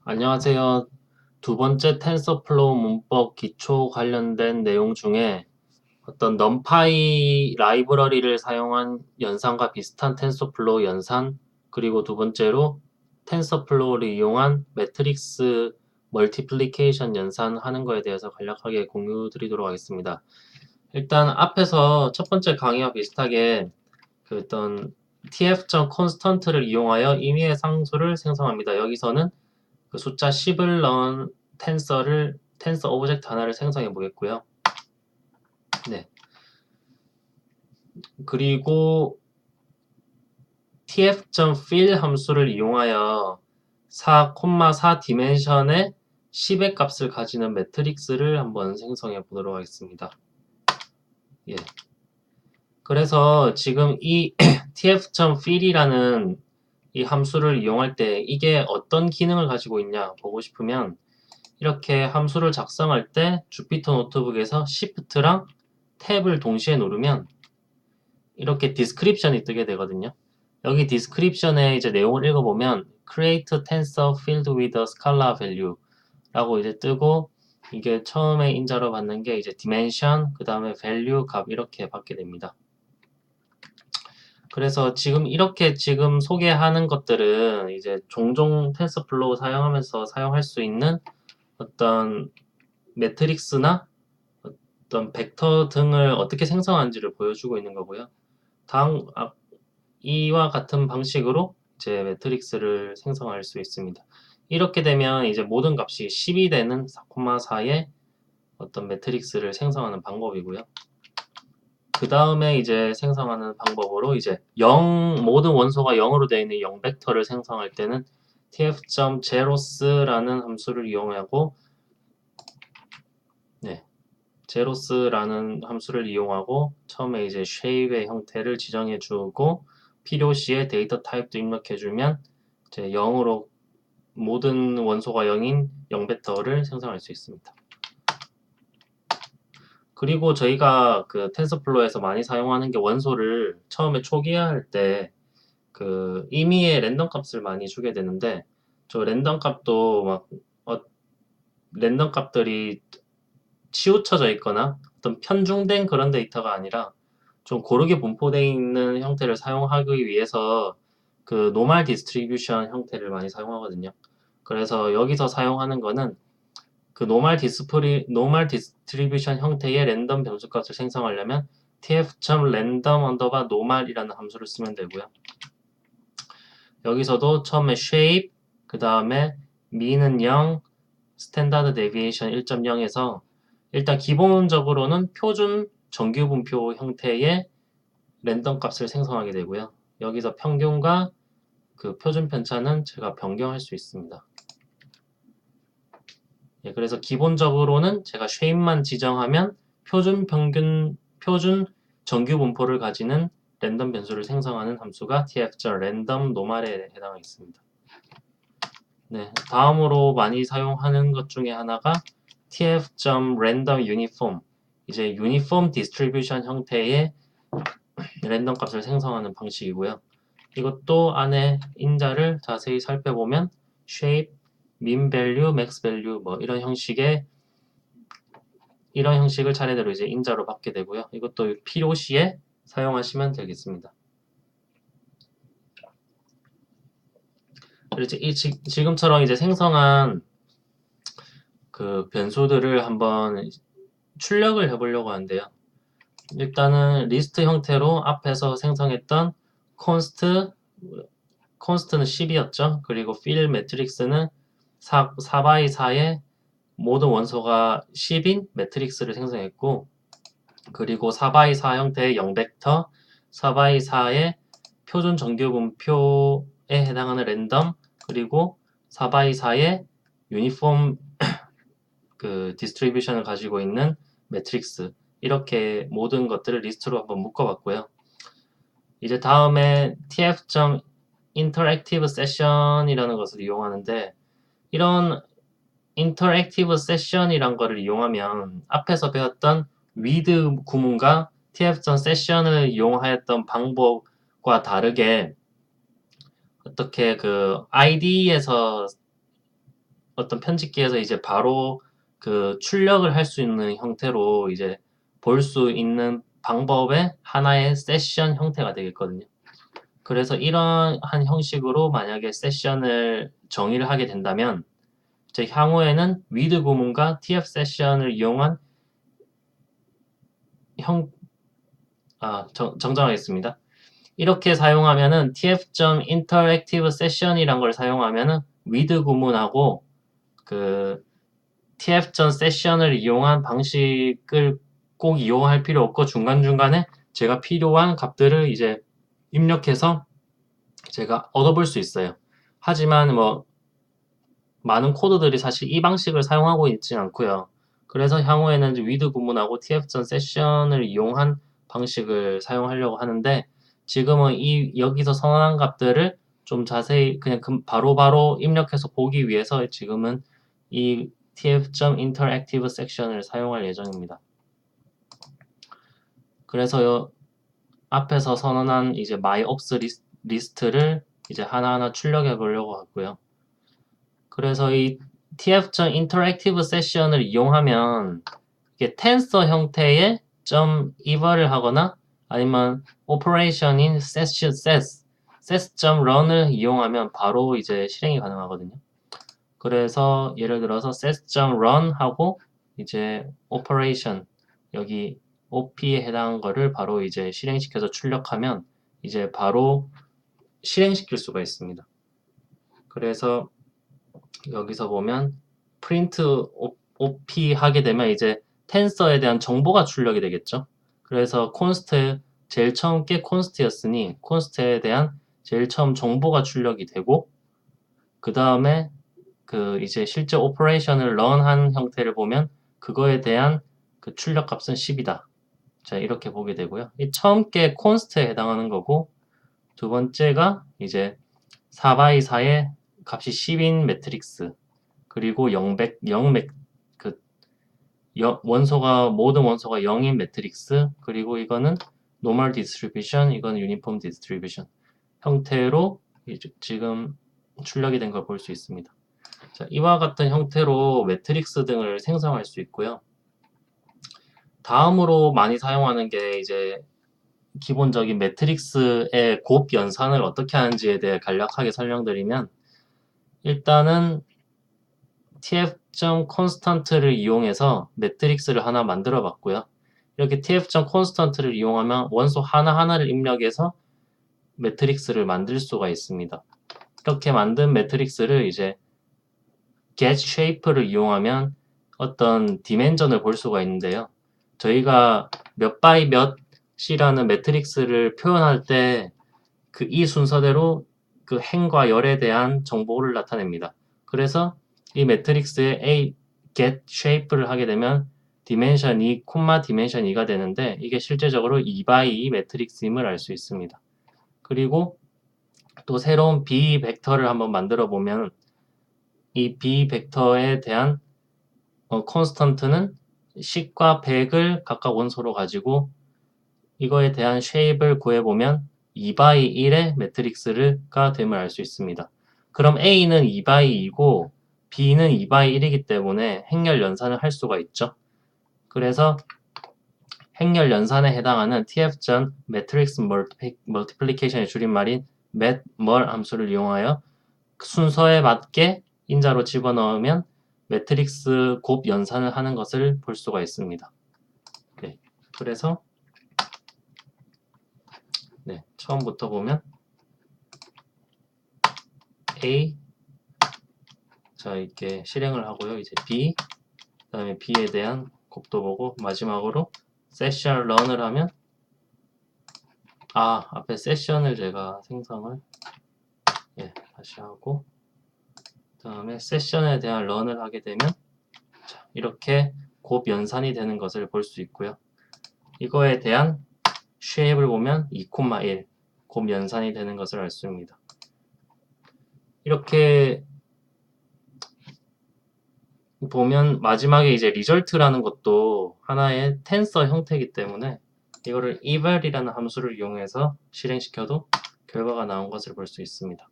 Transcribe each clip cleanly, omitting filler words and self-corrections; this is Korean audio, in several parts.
안녕하세요. 두 번째 텐서플로우 문법 기초 관련된 내용 중에 어떤 넘파이 라이브러리를 사용한 연산과 비슷한 텐서플로우 연산, 그리고 두 번째로 텐서플로우를 이용한 매트릭스 멀티플리케이션 연산하는 거에 대해서 간략하게 공유 드리도록 하겠습니다. 일단 앞에서 첫 번째 강의와 비슷하게 그 어떤 tf.constant를 이용하여 임의의 상수를 생성합니다. 여기서는 그 숫자 10을 넣은 텐서 오브젝트 하나를 생성해 보겠고요. 네. 그리고 tf.fill 함수를 이용하여 4,4 디멘션의 10의 값을 가지는 매트릭스를 한번 생성해 보도록 하겠습니다. 예. 그래서 지금 이 tf.fill이라는 이 함수를 이용할 때 이게 어떤 기능을 가지고 있냐 보고 싶으면 이렇게 함수를 작성할 때 주피터 노트북에서 Shift랑 탭을 동시에 누르면 이렇게 디스크립션이 뜨게 되거든요. 여기 디스크립션에 이제 내용을 읽어보면 create tensor field with a scalar value 라고 이제 뜨고 이게 처음에 인자로 받는 게 이제 dimension 그 다음에 value 값 이렇게 받게 됩니다. 그래서 지금 이렇게 지금 소개하는 것들은 이제 종종 텐서플로우 사용하면서 사용할 수 있는 어떤 매트릭스나 어떤 벡터 등을 어떻게 생성하는지를 보여주고 있는 거고요. 다음 이와 같은 방식으로 이제 매트릭스를 생성할 수 있습니다. 이렇게 되면 이제 모든 값이 10이 되는 4,4의 어떤 매트릭스를 생성하는 방법이고요. 그 다음에 이제 생성하는 방법으로 이제 모든 원소가 0으로 되어 있는 0 벡터를 생성할 때는 tf.zeroth라는 함수를 이용하고 네, 제로스라는 함수를 이용하고 처음에 이제 shape의 형태를 지정해 주고 필요시에 데이터 타입도 입력해 주면 이제 0으로 모든 원소가 0인 0벡터를 생성할 수 있습니다. 그리고 저희가 그 텐서플로우에서 많이 사용하는 게 원소를 처음에 초기화할 때 그 임의의 랜덤 값을 많이 주게 되는데 저 랜덤 값도 막 랜덤 값들이 치우쳐져 있거나 어떤 편중된 그런 데이터가 아니라 좀 고르게 분포되어 있는 형태를 사용하기 위해서 그 노멀 디스트리뷰션 형태를 많이 사용하거든요. 그래서 여기서 사용하는 거는 그 노멀 디스트리뷰션 형태의 랜덤 변수값을 생성하려면 tf.random_normal이라는 함수를 쓰면 되고요. 여기서도 처음에 shape, 그 다음에 mean은 0, 스탠다드 데비에이션 1.0에서 일단 기본적으로는 표준 정규 분표 형태의 랜덤 값을 생성하게 되고요. 여기서 평균과 그 표준 편차는 제가 변경할 수 있습니다. 예, 그래서 기본적으로는 제가 쉐입만 지정하면 표준 정규 분포를 가지는 랜덤 변수를 생성하는 함수가 tf.random normal에 해당하겠습니다. 네, 다음으로 많이 사용하는 것 중에 하나가 tf.randomUniform 이제 유니폼 디스트리뷰션 형태의 랜덤 값을 생성하는 방식이고요. 이것도 안에 인자를 자세히 살펴보면 shape, mean value, max value 뭐 이런 형식을 차례대로 이제 인자로 받게 되고요. 이것도 필요시에 사용하시면 되겠습니다. 그래서 지금처럼 이제 생성한 그 변수들을 한번 출력을 해보려고 하는데요. 일단은 리스트 형태로 앞에서 생성했던 const는 10이었죠. 그리고 fill 매트릭스는 4x4의 모든 원소가 10인 매트릭스를 생성했고 그리고 4x4 형태의 0벡터 4x4의 표준 정규 분표에 해당하는 랜덤 그리고 4x4의 유니폼 그 디스트리뷰션을 가지고 있는 매트릭스 이렇게 모든 것들을 리스트로 한번 묶어봤고요. 이제 다음에 tf.interactive session이라는 것을 이용하는데 이런 interactive session이란 거를 이용하면 앞에서 배웠던 with 구문과 tf.session을 이용하였던 방법과 다르게 어떻게 그 ID에서 어떤 편집기에서 이제 바로 그 출력을 할 수 있는 형태로 이제 볼 수 있는 방법의 하나의 세션 형태가 되겠거든요. 그래서 이러한 형식으로 만약에 세션을 정의를 하게 된다면 이제 향후에는 with 구문과 tf 세션을 이용한 정정하겠습니다. 이렇게 사용하면은 tf.interactive session이란 걸 사용하면은 with 구문하고 그 tf.session을 이용한 방식을 꼭 이용할 필요 없고 중간중간에 제가 필요한 값들을 이제 입력해서 제가 얻어볼 수 있어요. 하지만 뭐 많은 코드들이 사실 이 방식을 사용하고 있지 않고요. 그래서 향후에는 이제 with 구문하고 tf.session을 이용한 방식을 사용하려고 하는데 지금은 여기서 선언한 값들을 좀 자세히 그냥 바로바로 입력해서 보기 위해서 지금은 이 tf.interactive section을 사용할 예정입니다. 그래서 앞에서 선언한 이제 myops 리스트를 이제 하나하나 출력해 보려고 하고요. 그래서 이 tf.interactive session을 이용하면 이게 텐서 형태의 .eval을 하거나 아니면 operation인 ses.run을 이용하면 바로 이제 실행이 가능하거든요. 그래서 예를 들어서 ses.run 하고 이제 operation 여기 OP에 해당한 거를 바로 이제 실행시켜서 출력하면 이제 바로 실행시킬 수가 있습니다. 그래서 여기서 보면 print op 하게 되면 이제 텐서에 대한 정보가 출력이 되겠죠. 그래서 const 제일 처음 게 const였으니 const에 대한 제일 처음 정보가 출력이 되고 그 다음에 그 이제 실제 오퍼레이션을 런한 형태를 보면 그거에 대한 그 출력 값은 10이다. 자, 이렇게 보게 되고요. 이 처음 게 const에 해당하는 거고 두 번째가 이제 4x4의 값이 10인 매트릭스 그리고 0, 그 모든 원소가 0인 매트릭스 그리고 이거는 normal distribution 이건 uniform distribution 형태로 지금 출력이 된 걸 볼 수 있습니다. 자, 이와 같은 형태로 매트릭스 등을 생성할 수 있고요. 다음으로 많이 사용하는 게 이제 기본적인 매트릭스의 곱 연산을 어떻게 하는지에 대해 간략하게 설명드리면 일단은 tf.constant를 이용해서 매트릭스를 하나 만들어 봤고요. 이렇게 tf.constant를 이용하면 원소 하나하나를 입력해서 매트릭스를 만들 수가 있습니다. 이렇게 만든 매트릭스를 이제 getShape를 이용하면 어떤 디멘전을 볼 수가 있는데요. 저희가 몇 바이 몇이라는 매트릭스를 표현할 때 그 이 순서대로 그 행과 열에 대한 정보를 나타냅니다. 그래서 이 매트릭스에 A get shape를 하게 되면 디멘션 2, 콤마 디멘션 2가 되는데 이게 실제적으로 2x2 매트릭스임을 알 수 있습니다. 그리고 또 새로운 B 벡터를 한번 만들어 보면 이 B 벡터에 대한 콘스턴트는 10과 100을 각각 원소로 가지고 이거에 대한 쉐입을 구해보면 2x1의 매트릭스가 됨을 알 수 있습니다. 그럼 A는 2x2이고 B는 2x1이기 때문에 행렬 연산을 할 수가 있죠. 그래서 행렬 연산에 해당하는 tf.전 matrix multiplication의 줄임말인 matmul 함수를 이용하여 순서에 맞게 인자로 집어넣으면 매트릭스 곱 연산을 하는 것을 볼 수가 있습니다. 네, 그래서 처음부터 보면 A 자 이렇게 실행을 하고요. 이제 B 그 다음에 B에 대한 곱도 보고 마지막으로 세션 런을 하면 앞에 세션을 제가 생성을 다시 하고 그 다음에 세션에 대한 런을 하게 되면 자, 이렇게 곱 연산이 되는 것을 볼 수 있고요. 이거에 대한 쉐입을 보면 2,1 곱 연산이 되는 것을 알 수 있습니다. 이렇게 보면 마지막에 이제 리절트라는 것도 하나의 텐서 형태이기 때문에 이거를 eval이라는 함수를 이용해서 실행시켜도 결과가 나온 것을 볼 수 있습니다.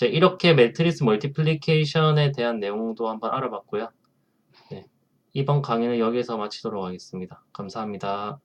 이렇게 매트리스 멀티플리케이션에 대한 내용도 한번 알아봤고요. 네, 이번 강의는 여기서 마치도록 하겠습니다. 감사합니다.